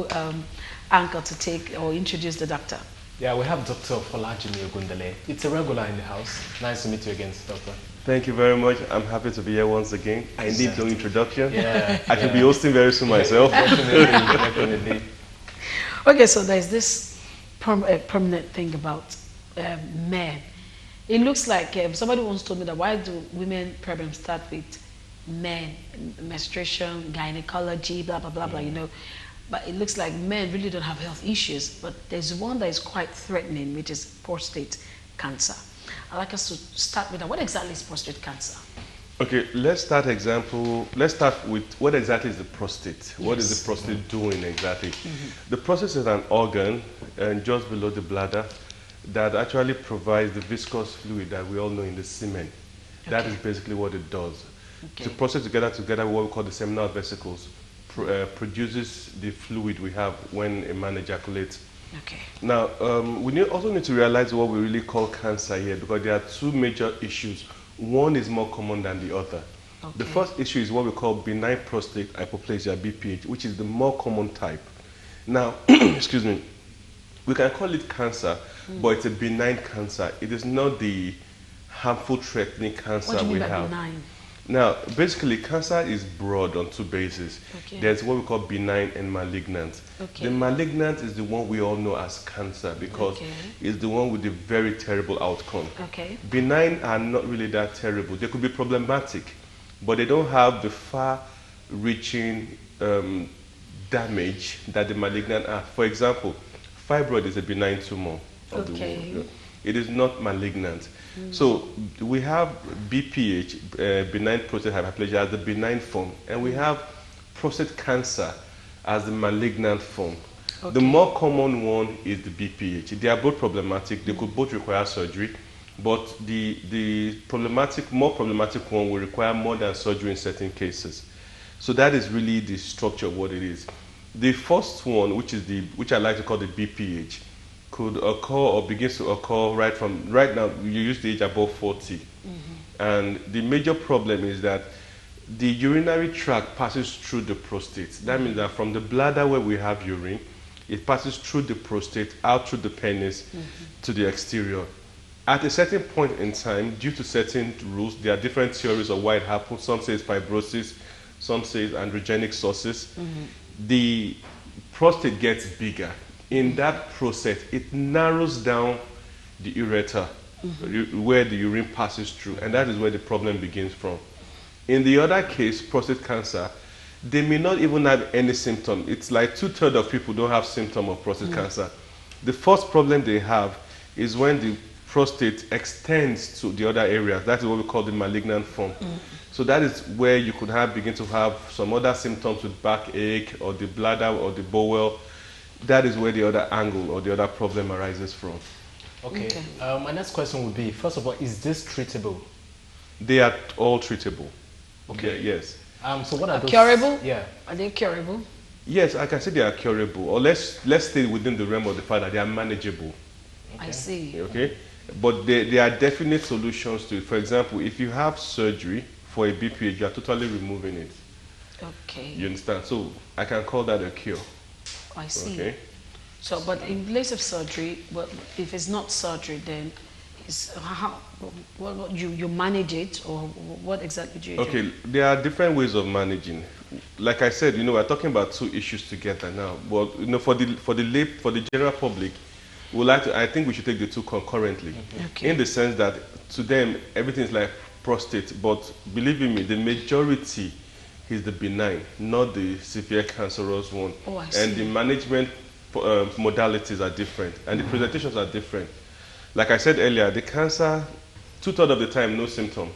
new anchor to take or introduce the doctor. Yeah, we have Dr. Folajimi Ogundele. It's a regular in the house. Nice to meet you again, Doctor. Thank you very much. I'm happy to be here once again. I need no introduction. Yeah, I should be hosting very soon myself. Definitely, definitely. Okay, so there's this permanent thing about men. It looks like somebody once told me that why do women problems start with men, menstruation, gynecology, blah, blah, blah, blah, you know. But it looks like men really don't have health issues. But there's one that is quite threatening, which is prostate cancer. I'd like us to start with that. What exactly is prostate cancer? Okay, let's start with what exactly is the prostate? What is the prostate doing exactly? The prostate is an organ just below the bladder that actually provides the viscous fluid that we all know in the semen. That is basically what it does. The prostate together with what we call the seminal vesicles produces the fluid we have when a man ejaculates. Okay. Now, we also need to realize what we really call cancer here, because there are two major issues. One is more common than the other. Okay. The first issue is what we call benign prostate hyperplasia, BPH, which is the more common type. Now, excuse me, we can call it cancer, but it's a benign cancer. It is not the harmful, threatening cancer what do you we mean by have. benign? Now, basically, cancer is broad on two bases. Okay. There's what we call benign and malignant. Okay. The malignant is the one we all know as cancer because it's the one with the very terrible outcome. Okay. Benign are not really that terrible. They could be problematic, but they don't have the far-reaching damage that the malignant are. For example, fibroid is a benign tumor of the womb. It is not malignant. So we have BPH, benign prostate hyperplasia, as the benign form, and we have prostate cancer as the malignant form. The more common one is the BPH. They are both problematic. They could both require surgery, but the more problematic one will require more than surgery in certain cases. So that is really the structure of what it is. The first one, which I like to call the BPH, could occur or begins to occur right now. You use the age above 40, and the major problem is that the urinary tract passes through the prostate. That means that from the bladder where we have urine, it passes through the prostate, out through the penis to the exterior. At a certain point in time, due to certain rules, there are different theories of why it happens. Some say it's fibrosis, some say it's androgenic sources. The prostate gets bigger. In that process, it narrows down the ureter, where the urine passes through, and that is where the problem begins from. In the other case, prostate cancer, they may not even have any symptom. It's like 2/3 of people don't have symptom of prostate cancer. The first problem they have is when the prostate extends to the other areas. That is what we call the malignant form. So that is where you could begin to have some other symptoms with backache or the bladder or the bowel. That is where the other angle or the other problem arises from. Okay. My next question would be, first of all, is this treatable? They are all treatable. Okay. Yes. So what are those? Curable? Yeah. Are they curable? Yes, I can say they are curable. Or let's stay within the realm of the fact that they are manageable. I see. Okay. But there are definite solutions to it. For example, if you have surgery for a BPH, you are totally removing it. Okay. You understand? So I can call that a cure. I see. Okay. So, but in place of surgery, well, if it's not surgery, then you manage it, or what exactly do you do? Okay, there are different ways of managing. Like I said, we're talking about two issues together now. But for the general public, I think we should take the two concurrently. Okay. In the sense that to them everything is like prostate, but believe me, the majority is the benign, not the severe cancerous one. Oh, I see. And the management modalities are different, and the presentations are different. Like I said earlier, the cancer, 2/3 of the time, no symptom,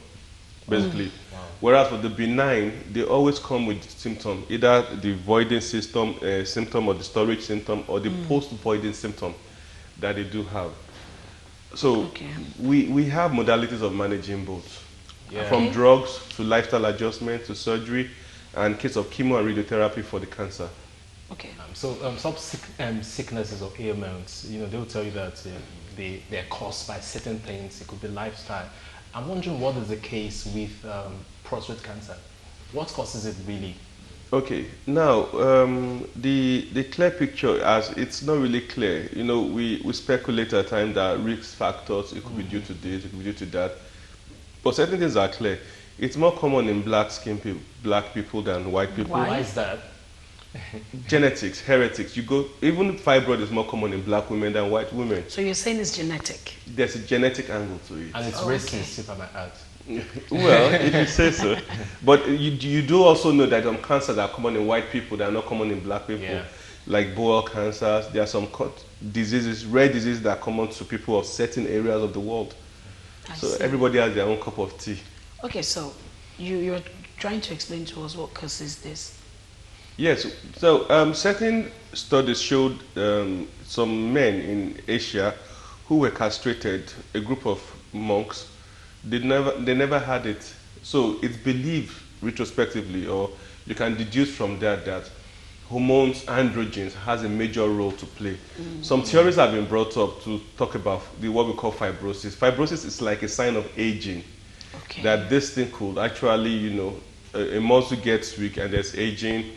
basically. Wow. Whereas for the benign, they always come with symptom, either the voiding symptom or the storage symptom, or the post-voiding symptom that they do have. So we have modalities of managing both. From drugs to lifestyle adjustment to surgery, and case of chemo and radiotherapy for the cancer. Okay. Some sicknesses or ailments, they will tell you that they're caused by certain things. It could be lifestyle. I'm wondering what is the case with prostate cancer. What causes it really? Okay, now the clear picture, as it's not really clear. You know, we speculate at times that risk factors, it could be due to this, it could be due to that, but certain things are clear. It's more common in black people than white people. Why? Why is that? Genetics, heretics. You go, even fibroid is more common in black women than white women. So you're saying it's genetic? There's a genetic angle to it. And it's Okay. racist, if I might add. Well, if you say so. But you do also know that some cancers that are common in white people that are not common in black people. Yeah. Like bowel cancers. There are some diseases, rare diseases that are common to people of certain areas of the world. I So see. everybody has their own cup of tea. Okay, so you're trying to explain to us what causes this. Yes. So certain studies showed some men in Asia who were castrated, a group of monks, they never had it. So it's believed retrospectively, or you can deduce from that hormones, androgens, has a major role to play. Some theories have been brought up to talk about what we call fibrosis. Fibrosis is like a sign of aging, Okay. that this thing could actually, you know, a muscle gets weak and there's aging.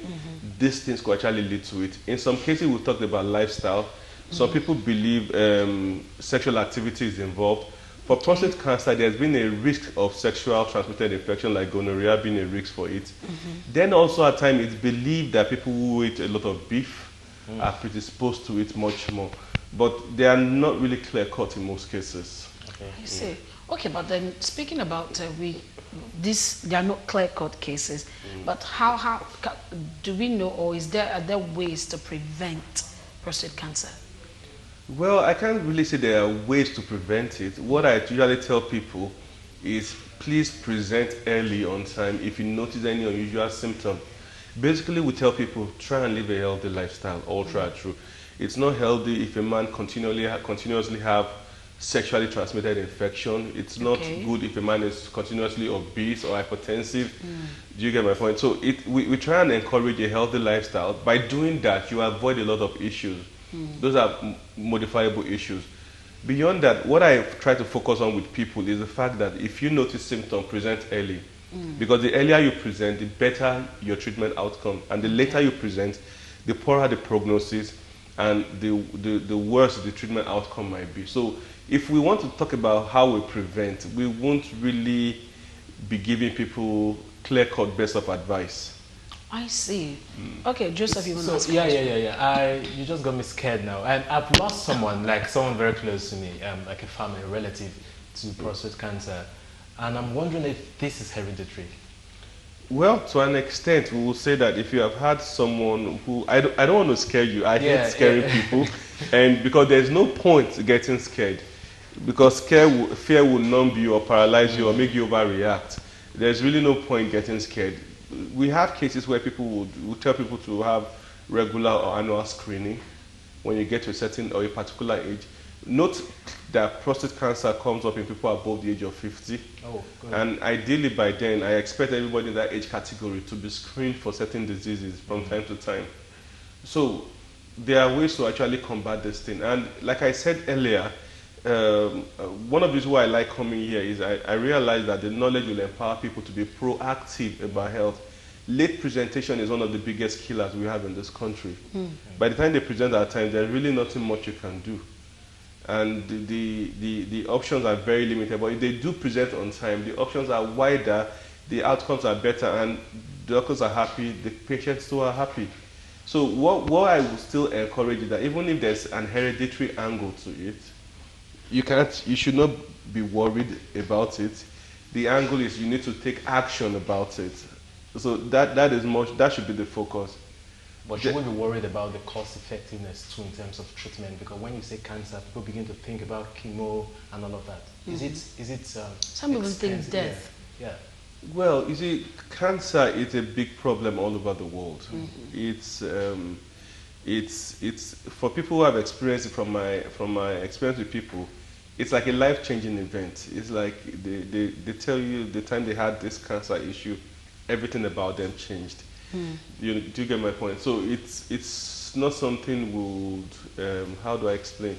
These things could actually lead to it. In some cases, we talked about lifestyle. Some people believe sexual activity is involved. For prostate cancer, there's been a risk of sexual transmitted infection like gonorrhea being a risk for it. Then also at times it's believed that people who eat a lot of beef are predisposed to it much more. But they are not really clear cut in most cases. Okay. I see. Okay, but then speaking about they are not clear-cut cases, but do we know, or are there ways to prevent prostate cancer? Well, I can't really say there are ways to prevent it. What I usually tell people is please present early on time if you notice any unusual symptom. Basically, we tell people try and live a healthy lifestyle, all through. It's not healthy if a man continuously have sexually transmitted infection. It's not Okay. good if a man is continuously obese or hypertensive. Do you get my point? So we try and encourage a healthy lifestyle. By doing that, you avoid a lot of issues. Those are modifiable issues. Beyond that, what I try to focus on with people is the fact that if you notice symptoms, present early. Because the earlier you present, the better your treatment outcome. And the later you present, the poorer the prognosis and the worse the treatment outcome might be. So if we want to talk about how we prevent, we won't really be giving people clear-cut best of advice. I see. Okay, Joseph, you want to So ask? yeah. You just got me scared now, and I've lost someone, like someone very close to me, like a family relative to prostate cancer, and I'm wondering if this is hereditary. Well, to an extent, we will say that if you have had someone who, I don't want to scare you, I hate scaring people, and because there's no point getting scared, because fear will numb you or paralyze you or make you overreact. There's really no point getting scared. We have cases where people would tell people to have regular or annual screening when you get to a certain or a particular age. Note that prostate cancer comes up in people above the age of 50. Oh, good. And ideally by then, I expect everybody in that age category to be screened for certain diseases from time to time. So there are ways to actually combat this thing. And like I said earlier, one of the reasons why I like coming here is I realize that the knowledge will empower people to be proactive about health. Late presentation is one of the biggest killers we have in this country. By the time they present at time, there's really nothing much you can do. And the options are very limited. But if they do present on time, the options are wider, the outcomes are better, and the doctors are happy, the patients too are happy. So what I would still encourage is that even if there's an hereditary angle to it, you should not be worried about it. The angle is you need to take action about it. So that should be the focus. But you won't be worried about the cost effectiveness too in terms of treatment, because when you say cancer, people begin to think about chemo and all of that. Is it Some even think expensive? death. Yeah. Well, you see, cancer is a big problem all over the world. It's for people who have experienced it from my experience with people. It's like a life-changing event. It's like they tell you the time they had this cancer issue, everything about them changed. Do you get my point? So it's not something we would, how do I explain?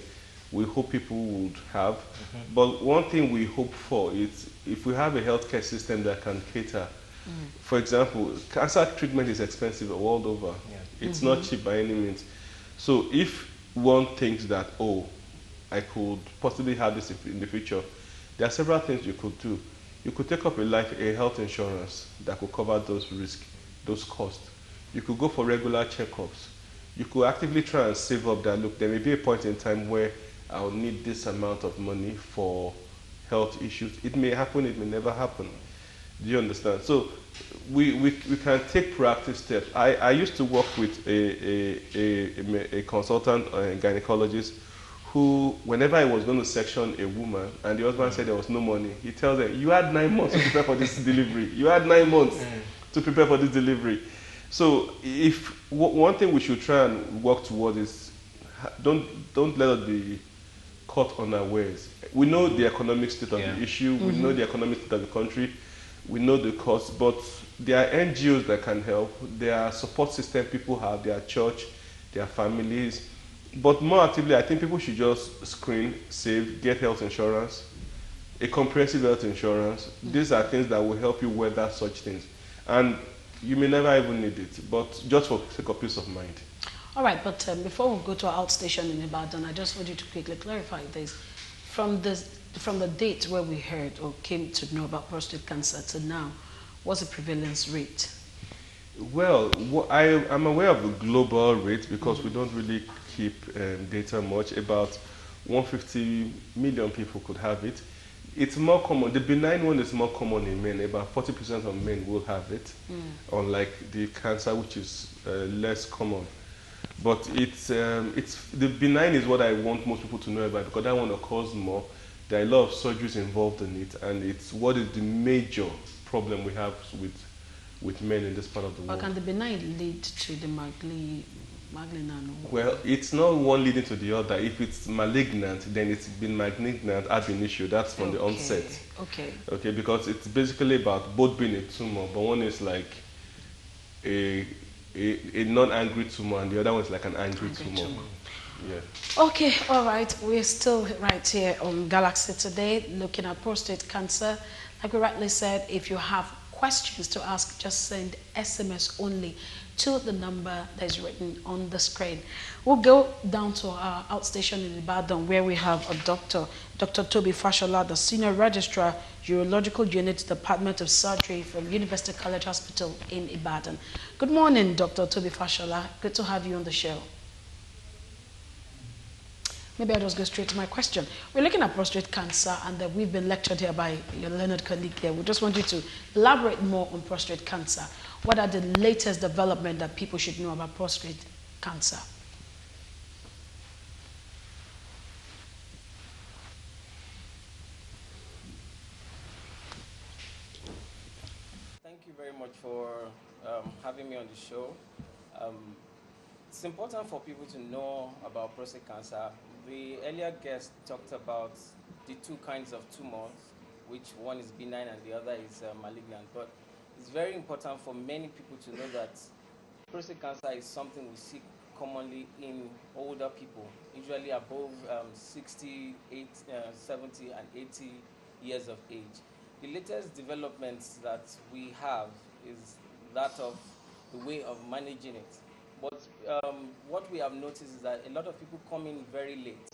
We hope people would have. But one thing we hope for is if we have a healthcare system that can cater For example, cancer treatment is expensive world over. Yeah. It's not cheap by any means. So if one thinks that, oh, I could possibly have this in the future, there are several things you could do. You could take up a health insurance that could cover those risks, those costs. You could go for regular checkups. You could actively try and save up that. Look, there may be a point in time where I'll need this amount of money for health issues. It may happen, it may never happen. Do you understand? So we can take proactive steps. I used to work with a consultant, a gynecologist, who, whenever I was going to section a woman and the husband said there was no money, he tells them, you had 9 months to prepare for this delivery. You had 9 months to prepare for this delivery. So if one thing we should try and work towards is don't let us be caught unawares. We know the economic state of the issue. We know the economic state of the country. We know the cost, but there are NGOs that can help. There are support system people have, their church, their families. But more actively, I think people should just screen, save, get health insurance, a comprehensive health insurance. These are things that will help you weather such things. And you may never even need it, but just for sake of peace of mind. All right, but before we go to our outstation in Ibadan, I just want you to quickly clarify this. From the date where we heard or came to know about prostate cancer to now, what's the prevalence rate? Well, I'm aware of the global rate because we don't really keep data much. About 150 million people could have it. It's more common. The benign one is more common in men. About 40% of men will have it, unlike the cancer, which is less common. But it's the benign is what I want most people to know about because that one occurs more. There are a lot of surgeries involved in it, and it's what is the major problem we have with men in this part of the world. Or can the benign lead to the malignant? Well, it's not one leading to the other. If it's malignant, then it's been malignant ab initio. That's from the onset. Okay, because it's basically about both being a tumor, but one is like a non-angry tumor, and the other one is like an angry tumor. Yeah. Okay, all right. We're still right here on Galaxy today, looking at prostate cancer. Like we rightly said, if you have questions to ask, just send SMS only to the number that is written on the screen. We'll go down to our outstation in Ibadan, where we have a doctor, Dr. Toby Fashola, the Senior Registrar, Urological Unit, Department of Surgery from University College Hospital in Ibadan. Good morning, Dr. Toby Fashola. Good to have you on the show. Maybe I'll just go straight to my question. We're looking at prostate cancer, and we've been lectured here by your learned colleague here. We just want you to elaborate more on prostate cancer. What are the latest developments that people should know about prostate cancer? Thank you very much for having me on the show. It's important for people to know about prostate cancer. The earlier guest talked about the two kinds of tumors, which one is benign and the other is malignant. But it's very important for many people to know that prostate cancer is something we see commonly in older people, usually above 60, 70, and 80 years of age. The latest developments that we have is that of the way of managing it. But what we have noticed is that a lot of people come in very late.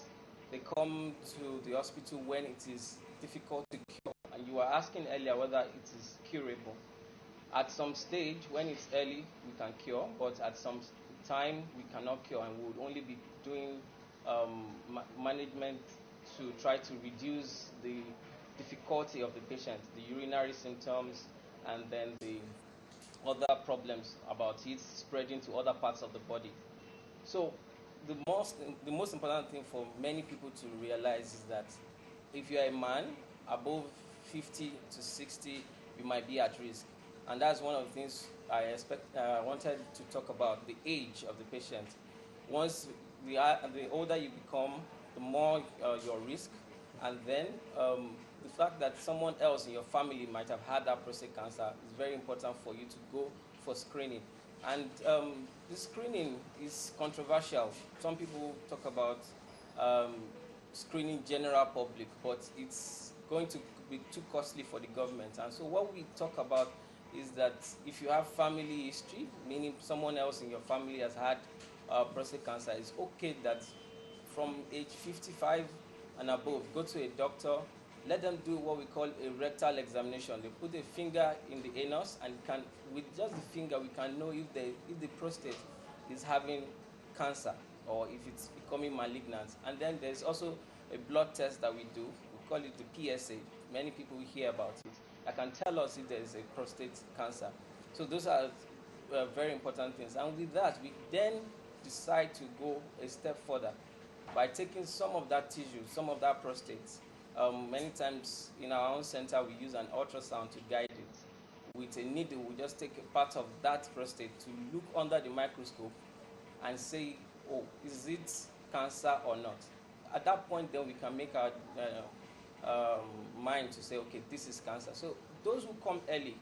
They come to the hospital when it is difficult to cure. And you were asking earlier whether it is curable. At some stage, when it's early, we can cure, but at some time, we cannot cure, and we would only be doing management to try to reduce the difficulty of the patient, the urinary symptoms, and then the other problems about it spreading to other parts of the body. So the most important thing for many people to realize is that if you are a man above 50 to 60, you might be at risk. And that's one of the things I wanted to talk about, the age of the patient. Once the older you become, the more your risk. And then the fact that someone else in your family might have had that prostate cancer is very important for you to go for screening. And the screening is controversial. Some people talk about screening general public, but it's going to be too costly for the government. And so what we talk about is that if you have family history, meaning someone else in your family has had prostate cancer, it's okay that from age 55 and above, go to a doctor, let them do what we call a rectal examination. They put a finger in the anus, and with just the finger, we can know if the prostate is having cancer or if it's becoming malignant. And then there's also a blood test that we do. We call it the PSA. Many people hear about it. That can tell us if there is a prostate cancer. So those are very important things. And with that, we then decide to go a step further by taking some of that tissue, some of that prostate. Many times in our own center, we use an ultrasound to guide it. With a needle, we just take a part of that prostate to look under the microscope and say, oh, is it cancer or not? At that point, then we can make our mind to say, okay, this is cancer. So those who come early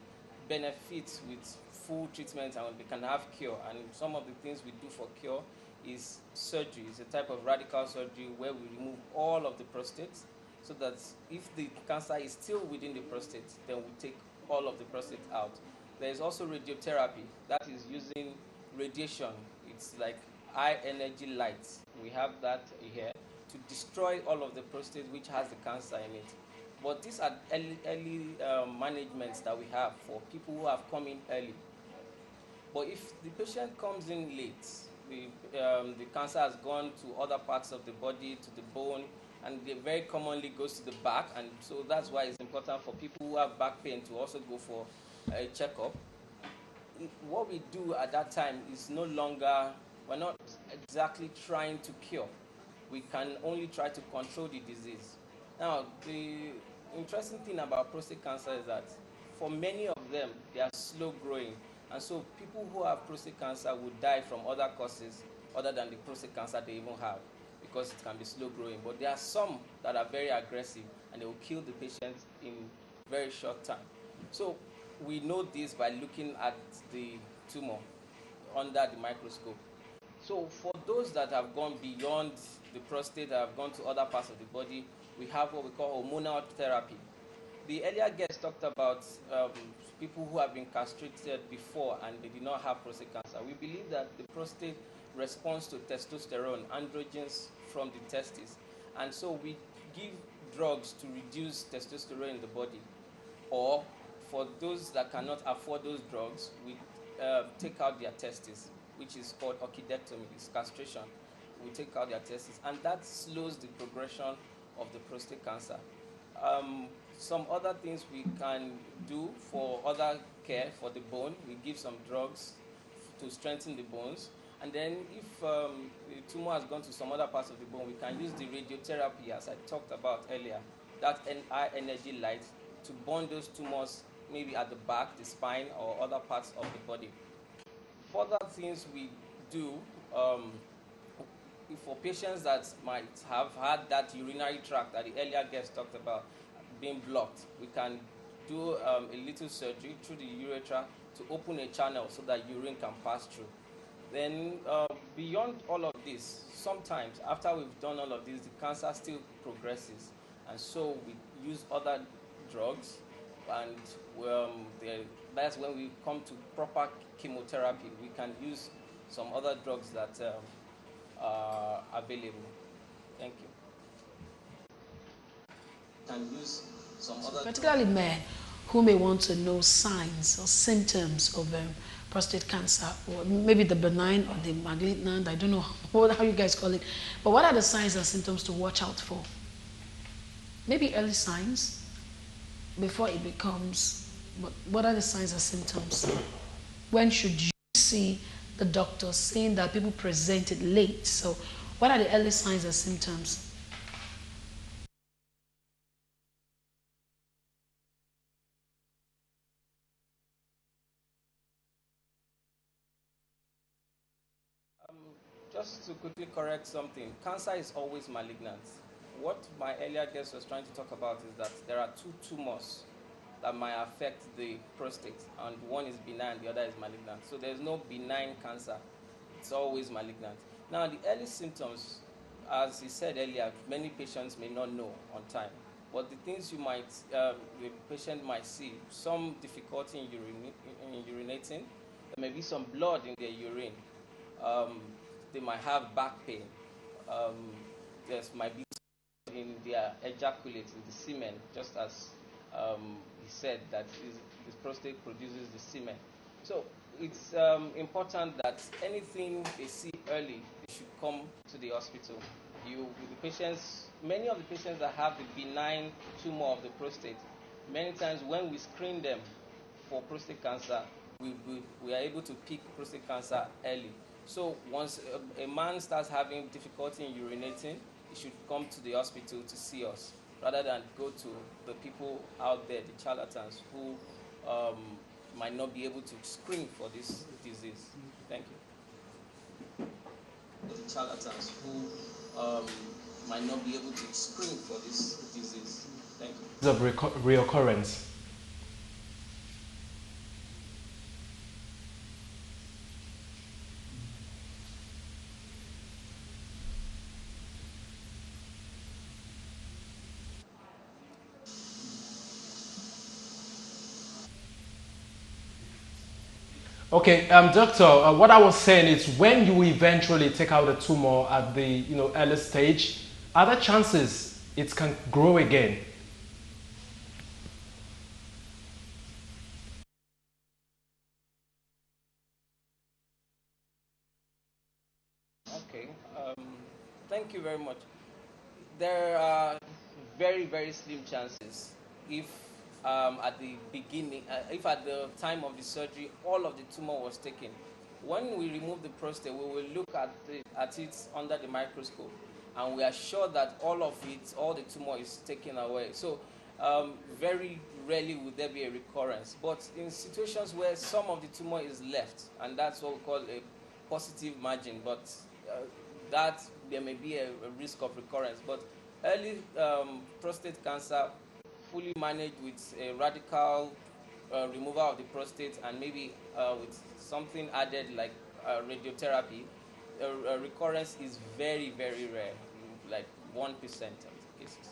benefit with full treatment and they can have cure. And some of the things we do for cure is surgery. It's a type of radical surgery where we remove all of the prostate so that if the cancer is still within the prostate, then we take all of the prostate out. There is also radiotherapy. That is using radiation. It's like high energy lights. We have that here to destroy all of the prostate which has the cancer in it. But these are early managements that we have for people who have come in early. But if the patient comes in late, the cancer has gone to other parts of the body, to the bone, and it very commonly goes to the back. And so that's why it's important for people who have back pain to also go for a checkup. What we do at that time is no longer, we're not exactly trying to cure. We can only try to control the disease. Now, the interesting thing about prostate cancer is that for many of them, they are slow growing. And so people who have prostate cancer would die from other causes other than the prostate cancer they even have, because it can be slow growing. But there are some that are very aggressive and they will kill the patient in very short time. So we know this by looking at the tumor under the microscope. So for those that have gone beyond the prostate, that have gone to other parts of the body, we have what we call hormonal therapy. The earlier guest talked about people who have been castrated before and they did not have prostate cancer. We believe that the prostate responds to testosterone, androgens from the testes. And so we give drugs to reduce testosterone in the body. Or for those that cannot afford those drugs, we take out their testes, which is called orchidectomy, it's castration. We take out their testes, and that slows the progression of the prostate cancer. Some other things we can do for other care for the bone, we give some drugs to strengthen the bones. And then if the tumor has gone to some other parts of the bone, we can use the radiotherapy, as I talked about earlier, that high energy light to burn those tumors maybe at the back, the spine, or other parts of the body. Further things we do for patients that might have had that urinary tract that the earlier guest talked about being blocked, we can do a little surgery through the urethra to open a channel so that urine can pass through. Then beyond all of this, sometimes after we've done all of this, the cancer still progresses. And so we use other drugs, and that's when we come to proper chemotherapy. We can use some other drugs that are available. Thank you. Can use some other particularly men who may want to know signs or symptoms of prostate cancer, or maybe the benign or the malignant, I don't know how you guys call it, but what are the signs and symptoms to watch out for? Maybe early signs before it becomes, but what are the signs and symptoms? When should you see the doctor, saying that people presented late? So what are the early signs and symptoms? Just to quickly correct something, cancer is always malignant. What my earlier guest was trying to talk about is that there are two tumors that might affect the prostate, and one is benign, the other is malignant. So there's no benign cancer, it's always malignant. Now the early symptoms, as he said earlier, many patients may not know on time. But the things you might, the patient might see, some difficulty in urinating, there may be some blood in their urine. They might have back pain. There might be in their ejaculate, in the semen, just as he said that his prostate produces the semen. So it's important that anything they see early, they should come to the hospital. The patients, many of the patients that have the benign tumor of the prostate, many times when we screen them for prostate cancer, we are able to pick prostate cancer early. So once a man starts having difficulty in urinating, he should come to the hospital to see us, rather than go to the people out there, the charlatans, who might not be able to screen for this disease. Thank you. The charlatans who might not be able to screen for this disease. Thank you. Of reoccurrence. Okay, doctor, what I was saying is when you eventually take out the tumor at the early stage, are there chances it can grow again? Okay, thank you very much. There are very, very slim chances if at the beginning, if at the time of the surgery, all of the tumor was taken. When we remove the prostate, we will look at it under the microscope, and we are sure that all the tumor is taken away. So very rarely will there be a recurrence. But in situations where some of the tumor is left, and that's what we call a positive margin, but that there may be a risk of recurrence. But early prostate cancer, fully managed with a radical removal of the prostate and maybe with something added like radiotherapy, recurrence is very, very rare, like 1% of the cases.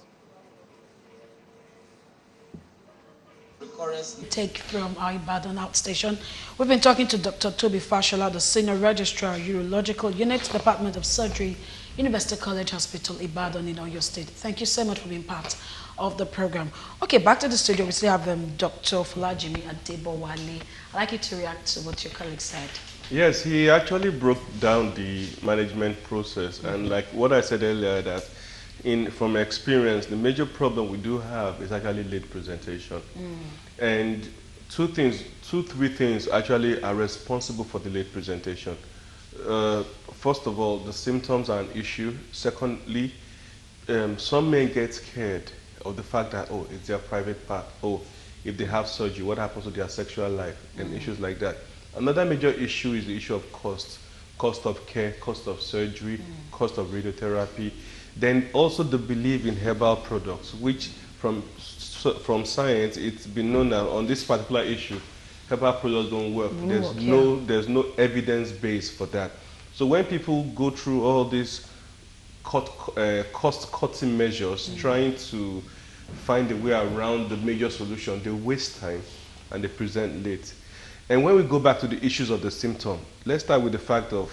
Recurrence Take from our Ibadan outstation. We've been talking to Dr. Toby Fashola, the Senior Registrar, Urological Unit, Department of Surgery, University College Hospital, Ibadan in Oyo State. Thank you so much for being part of the program. Okay, back to the studio. We still have Dr. Fulajimi Adebowale. I'd like you to react to what your colleague said. Yes, he actually broke down the management process. And like what I said earlier, that from experience, the major problem we do have is actually late presentation. And three things actually are responsible for the late presentation. First of all, the symptoms are an issue. Secondly, some men get scared of the fact that, oh, it's their private part. Oh, if they have surgery, what happens to their sexual life and issues like that. Another major issue is the issue of cost. Cost of care, cost of surgery, cost of radiotherapy. Then also the belief in herbal products, which from science, it's been known that on this particular issue, herbal products don't work. There's no evidence base for that. So when people go through all these cost-cutting measures, trying to find a way around the major solution, they waste time and they present late. And when we go back to the issues of the symptom, let's start with the fact of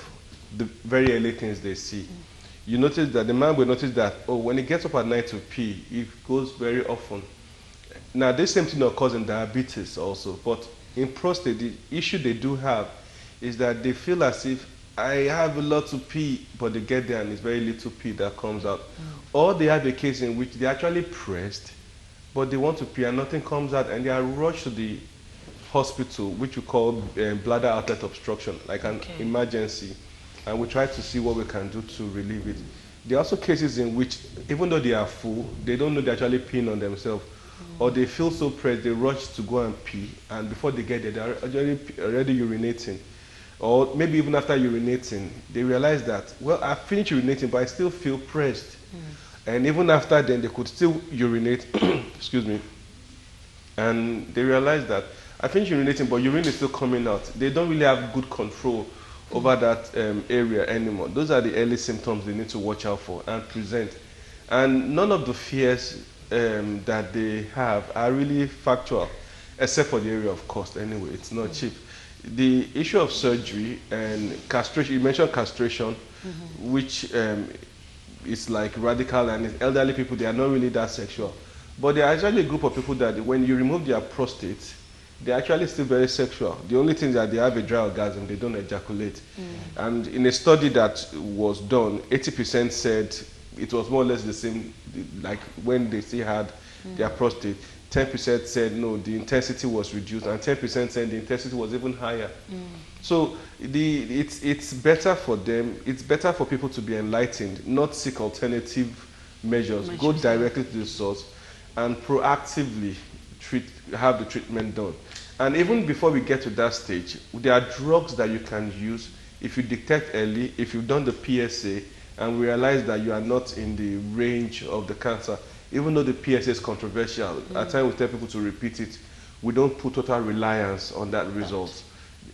the very early things they see. You notice that the man will notice that, oh, when he gets up at night to pee, it goes very often. Now, this same thing occurs in diabetes also, but in prostate, the issue they do have is that they feel as if I have a lot to pee, but they get there and it's very little pee that comes out. Or they have a case in which they're actually pressed, but they want to pee and nothing comes out, and they are rushed to the hospital, which we call bladder outlet obstruction, like an emergency, and we try to see what we can do to relieve it. There are also cases in which, even though they are full, they don't know they're actually peeing on themselves, or they feel so pressed, they rush to go and pee, and before they get there, they're already urinating. Or maybe even after urinating, they realize that, well, I finished urinating, but I still feel pressed. And even after then, they could still urinate, excuse me, and they realize that I finished urinating, but urine is still coming out. They don't really have good control over that area anymore. Those are the early symptoms they need to watch out for and present. And none of the fears that they have are really factual, except for the area of cost anyway. It's not cheap. The issue of surgery and castration, you mentioned castration, which is like radical, and elderly people, they are not really that sexual. But there are actually a group of people that when you remove their prostate, they're actually still very sexual. The only thing is that they have a dry orgasm, they don't ejaculate. And in a study that was done, 80% said it was more or less the same, like when they still had their prostate. 10% said no, the intensity was reduced, and 10% said the intensity was even higher. So it's better for them, it's better for people to be enlightened, not seek alternative measures, go directly to the source, and proactively have the treatment done. And even before we get to that stage, there are drugs that you can use if you detect early, if you've done the PSA and realize that you are not in the range of the cancer. Even though the PSA is controversial, at times we tell people to repeat it, we don't put total reliance on that result.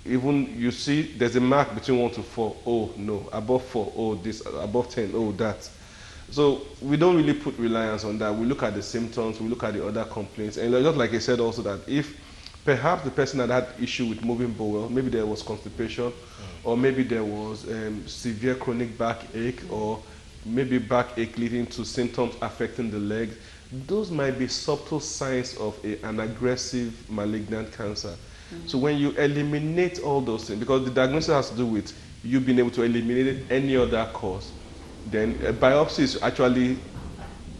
Even you see, there's a mark between 1 to 4, oh no, above 4, oh this, above 10, oh that. So we don't really put reliance on that. We look at the symptoms, we look at the other complaints, and just like I said also that if perhaps the person had issue with moving bowel, maybe there was constipation, or maybe there was severe chronic backache, or maybe backache leading to symptoms affecting the legs, those might be subtle signs of an aggressive malignant cancer. So when you eliminate all those things, because the diagnosis has to do with you being able to eliminate any other cause, then a biopsy is actually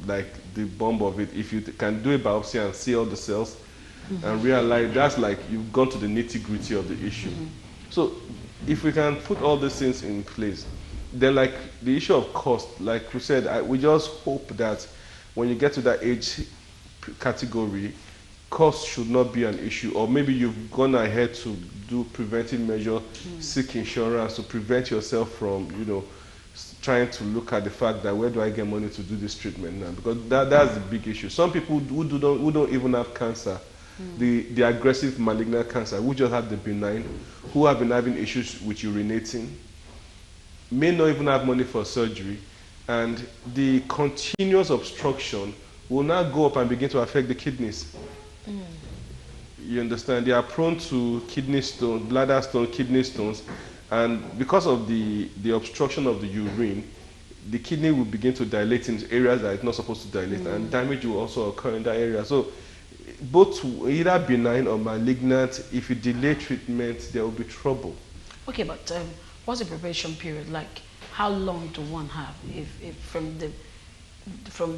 like the bomb of it. If you can do a biopsy and see all the cells and realize that's like you've gone to the nitty-gritty of the issue. So if we can put all these things in place, then like the issue of cost, like we said, we just hope that when you get to that age category, cost should not be an issue. Or maybe you've gone ahead to do preventive measure, seek insurance to prevent yourself from, trying to look at the fact that where do I get money to do this treatment now? Because that's the big issue. Some people who don't even have cancer, the aggressive malignant cancer, who just have the benign, who have been having issues with urinating, may not even have money for surgery, and the continuous obstruction will now go up and begin to affect the kidneys. You understand? They are prone to kidney stones, bladder stones, kidney stones, and because of the obstruction of the urine, the kidney will begin to dilate in areas that it's not supposed to dilate, and damage will also occur in that area. So both either benign or malignant, if you delay treatment, there will be trouble. Okay, but what's the probation period like? How long do one have if from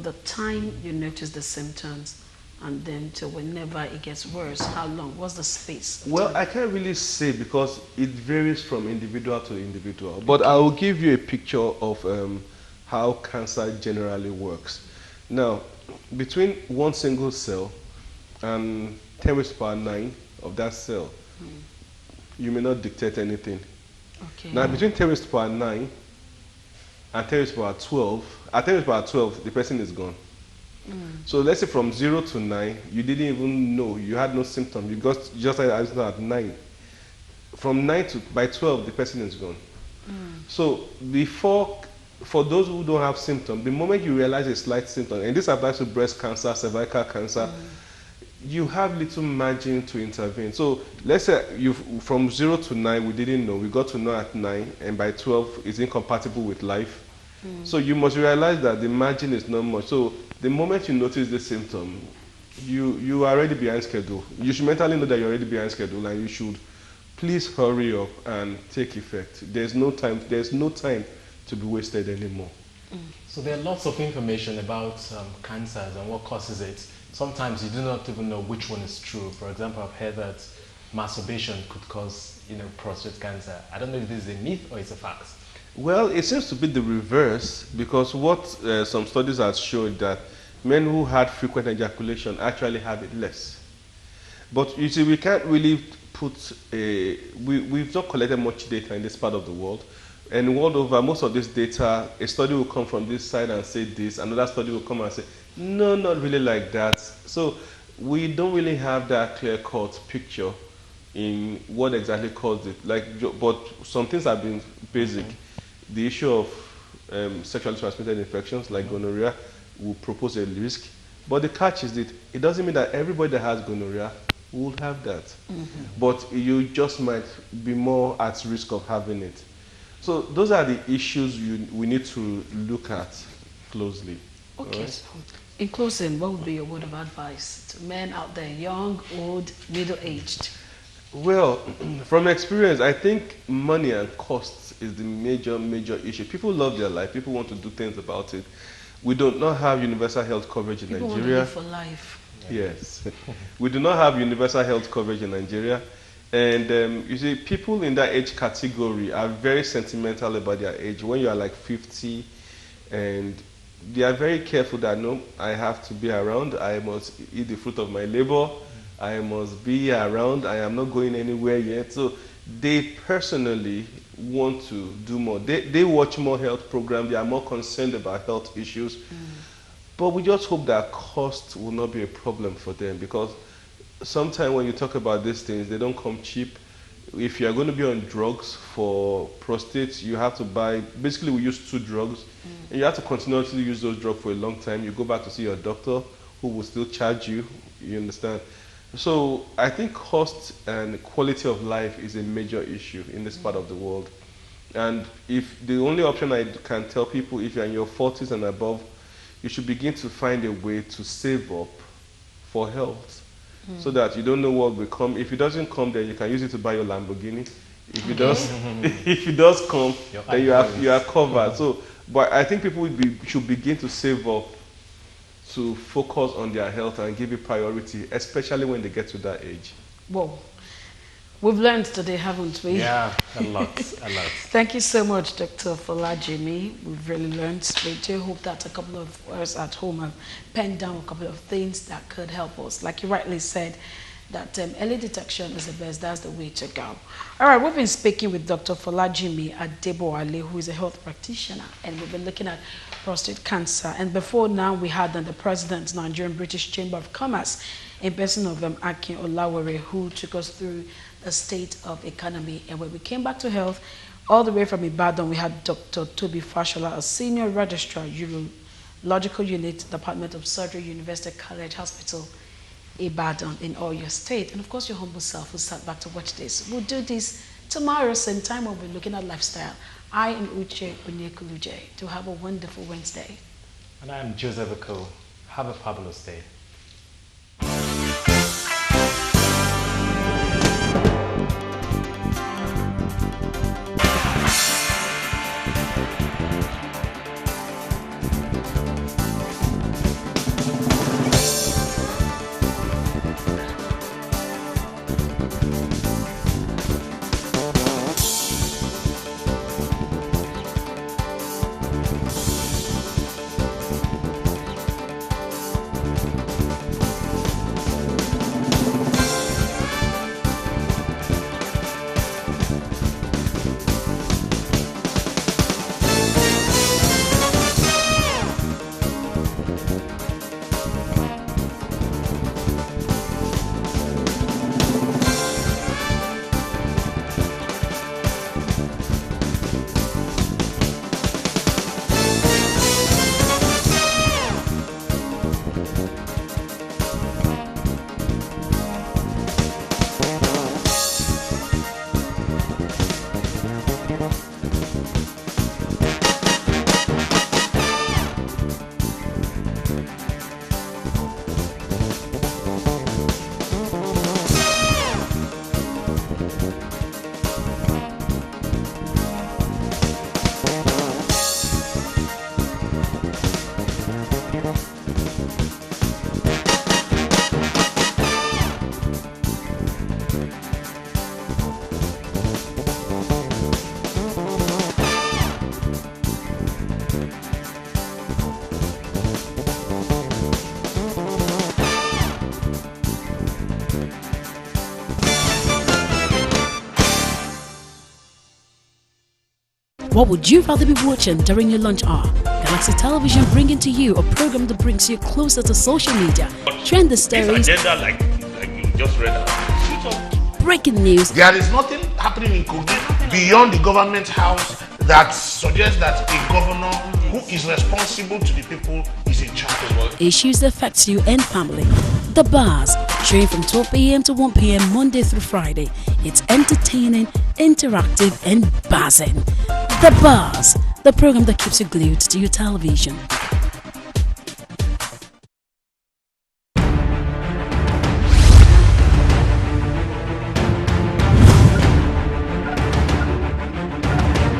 the time you notice the symptoms and then to whenever it gets worse? How long? What's the space? Well, I can't really say because it varies from individual to individual. But I will give you a picture of how cancer generally works. Now, between one single cell and 10 raised to the power 9 of that cell, you may not dictate anything. Okay. Now, between 10 raised to the power 9 and 10 raised to the power 12, at 10 raised to the power 12, the person is gone. So let's say from 0 to 9, you didn't even know, you had no symptom, you just at 9. From 9 to by 12, the person is gone. So for those who don't have symptoms, the moment you realize a slight symptom, and this applies to breast cancer, cervical cancer, you have little margin to intervene. So let's say from 0 to 9, we didn't know, we got to know at 9, and by 12, it's incompatible with life. So you must realize that the margin is not much. So the moment you notice the symptom, you are already behind schedule. You should mentally know that you're already behind schedule, and you should please hurry up and take effect. There's no time to be wasted anymore. So there are lots of information about cancers and what causes it. Sometimes you do not even know which one is true. For example, I've heard that masturbation could cause prostate cancer. I don't know if this is a myth or it's a fact. Well, it seems to be the reverse, because what some studies have showed that men who had frequent ejaculation actually have it less. But you see, we can't really put we've not collected much data in this part of the world. And world over, most of this data, a study will come from this side and say this, another study will come and say, no, not really like that. So we don't really have that clear-cut picture in what exactly caused it. But some things have been basic. The issue of sexually transmitted infections like gonorrhea will propose a risk. But the catch is that it doesn't mean that everybody that has gonorrhea will have that. But you just might be more at risk of having it. So those are the issues we need to look at closely. Okay, Right? so in closing, what would be your word of advice to men out there, young, old, middle-aged? Well, from experience, I think money and costs is the major issue. People love their life. People want to do things about it. We do not have universal health coverage in People Nigeria. want to live for life. Yes. We do not have universal health coverage in Nigeria. And you see, people in that age category are very sentimental about their age. When you are like 50, and they are very careful that, no, I have to be around. I must eat the fruit of my labor. I must be around. I am not going anywhere yet. So they personally want to do more. They watch more health programs. They are more concerned about health issues. But we just hope that cost will not be a problem for them, because sometimes when you talk about these things, they don't come cheap. If you're going to be on drugs for prostate, you have to buy, basically we use 2 drugs, and you have to continuously use those drugs for a long time. You go back to see your doctor, who will still charge you, you understand? So I think cost and quality of life is a major issue in this part of the world. And if the only option I can tell people, if you're in your 40s and above, you should begin to find a way to save up for health, so that you don't know what will come. If it doesn't come, then you can use it to buy your Lamborghini. If it does, if it does come, then you are covered. So, but I think people should begin to save up to focus on their health and give it priority, especially when they get to that age. Whoa. We've learned today, haven't we? Yeah, a lot. Thank you so much, Dr. Folajimi. We've really learned. We do hope that a couple of us at home have penned down a couple of things that could help us. Like you rightly said, that early detection is the best. That's the way to go. All right, we've been speaking with Dr. Folajimi Adeboale, who is a health practitioner, and we've been looking at prostate cancer. And before now, we had the President, Nigerian British Chamber of Commerce, in person of Akin Olawore, who took us through the state of economy. And when we came back to health, all the way from Ibadan, we had Dr. Toby Fashola, a senior registrar, urological unit, Department of Surgery, University College Hospital, Ibadan, in Oyo State. And of course, your humble self who sat back to watch this. We'll do this tomorrow, same time. We'll be looking at lifestyle. I am Uche Onyekuluje. To have a wonderful Wednesday. And I'm Joseph Oko. Have a fabulous day. What would you rather be watching during your lunch hour? Galaxy Television bringing to you a program that brings you closer to social media, trending stories, this agenda like you just read out. breaking news, There is nothing happening in Kogi beyond the government house that suggests that a governor who is responsible to the people is in charge of all. Issues that affect you and family. The Bars, showing from 12 a.m. to 1 p.m. Monday through Friday. It's entertaining, interactive, and buzzing. The Bars, the program that keeps you glued to your television.